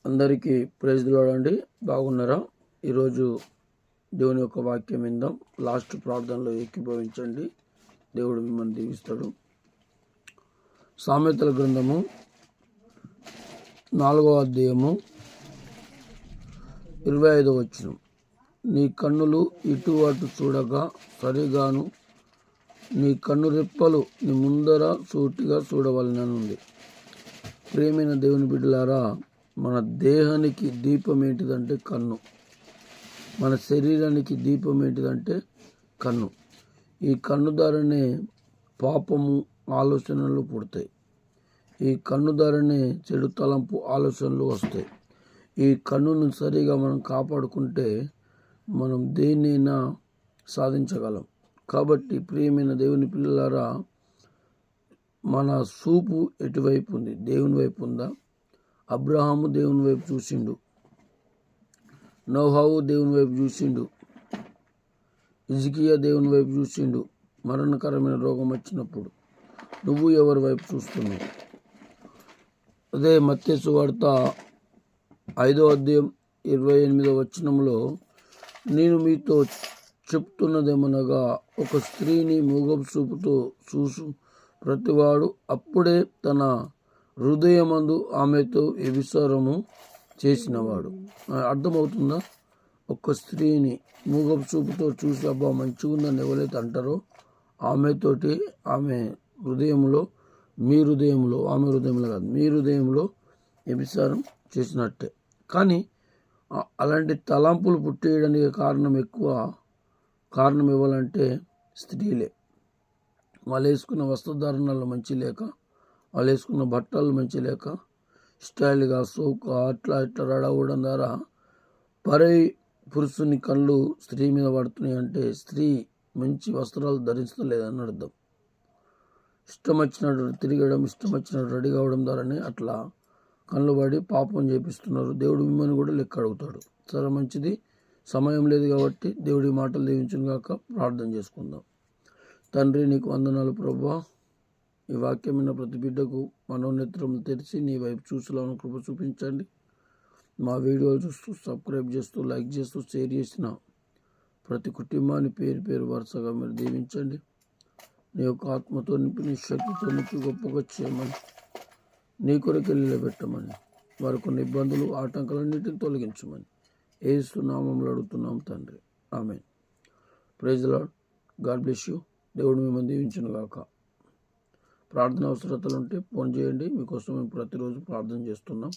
అందరికీ praise the lord అండి. బాగున్నారా? ఈరోజు దేవుని యొక్క వాక్యం విందాం. లాస్ట్ ప్రార్థనలో ఏకీభవించండి. దేవుడు మిమ్మల్ని దీవిస్తాడు. సామెతల గ్రంథము 4వ అధ్యాయము 25వ వచనం. నీ కన్నులు ఇటు అటు చూడగా సరిగాను, నీ కన్ను రెప్పలు నీ ముందర సూటిగా చూడవలననుంది. ప్రియమైన దేవుని బిడ్డలారా, మన దేహానికి దీపం ఏంటిదంటే కన్ను. మన శరీరానికి దీపం ఏంటిదంటే కన్ను. ఈ కన్ను ద్వారానే పాపము ఆలోచనలు పుడతాయి. ఈ కన్ను ద్వారానే చెడు తలంపు ఆలోచనలు వస్తాయి. ఈ కన్నును సరిగా మనం కాపాడుకుంటే మనం దేన్నైనా సాధించగలం. కాబట్టి ప్రియమైన దేవుని పిల్లలారా, మన చూపు ఎటువైపు ఉంది? దేవుని వైపు ఉందా? అబ్రహాము దేవుని వైపు చూసిండు, నోహావు దేవుని వైపు చూసిండు, హిజ్కియా దేవుని వైపు చూసిండు. మరణకరమైన రోగం వచ్చినప్పుడు నువ్వు ఎవరి వైపు చూస్తున్నావు? అదే మత్తయి సువార్త 5వ అధ్యాయం 28వ వచనంలో, నేను మీతో చెప్తున్నదేమనగా, ఒక స్త్రీని మూగపు చూపుతో చూసు ప్రతివాడు అప్పుడే తన హృదయమందు ఆమెతో వ్యభిచారము చేసినవాడు. అర్థమవుతుందా? ఒక స్త్రీని మూగపు చూపుతో చూసి అబ్బా మంచిగా ఉందని ఎవరైతే అంటారో ఆమెతోటి ఆమె హృదయంలో, మీ హృదయంలో, ఆమె హృదయంలో కాదు, మీ హృదయంలో వ్యభిచారం చేసినట్టే. కానీ అలాంటి తలంపులు పుట్టేయడానికి కారణం ఇవ్వాలంటే స్త్రీలే. వాళ్ళు వేసుకున్న వస్త్రధారణలు మంచి లేక, వాళ్ళు వేసుకున్న బట్టలు మంచి లేక, స్టైల్గా సోక అట్లా ఇట్లా రడవడం ద్వారా పరై పురుషుని కళ్ళు స్త్రీ మీద పడుతున్నాయి. అంటే స్త్రీ మంచి వస్త్రాలు ధరించలేదని అర్థం. ఇష్టం వచ్చినట్టు తిరగడం, ఇష్టం వచ్చినట్టు రెడీ కావడం ద్వారానే అట్లా కళ్ళు పడి పాపం చేపిస్తున్నారు. దేవుడు మిమ్మల్ని కూడా లెక్క అడుగుతాడు. సరే, మంచిది. సమయం లేదు కాబట్టి దేవుడి మాటలు దీవించును గాక. ప్రార్థన చేసుకుందాం. తండ్రి, నీకు వందనాలు ప్రభువా. ఈ వాక్యమైన ప్రతి బిడ్డకు మనోనేత్రం తెరిచి నీ వైపు చూసేలాగా కృప చూపించండి. మా వీడియోలు చూస్తూ, సబ్స్క్రైబ్ చేస్తూ, లైక్ చేస్తూ, షేర్ చేసిన ప్రతి కుటుంబాన్ని పేరు పేరు వరుసగా మీరు దీవించండి. నీ యొక్క ఆత్మతో నింపి, నీ శక్తితో నింపి గొప్పగా చేయమని, నీ కొరకు నిలబెట్టమని, వారికి కొన్ని ఇబ్బందులు, ఆటంకాలన్నిటిని తొలగించమని యేసు నామములో అడుగుతున్నాం తండ్రి. ఆమేన్. Praise the Lord. God bless you. దేవుడు మిమ్మల్ని దీవించును గాక. ప్రార్థన అవసరతలు ఉంటే ఫోన్ చేయండి. మీకోసం మేము ప్రతిరోజు ప్రార్థన చేస్తున్నాం.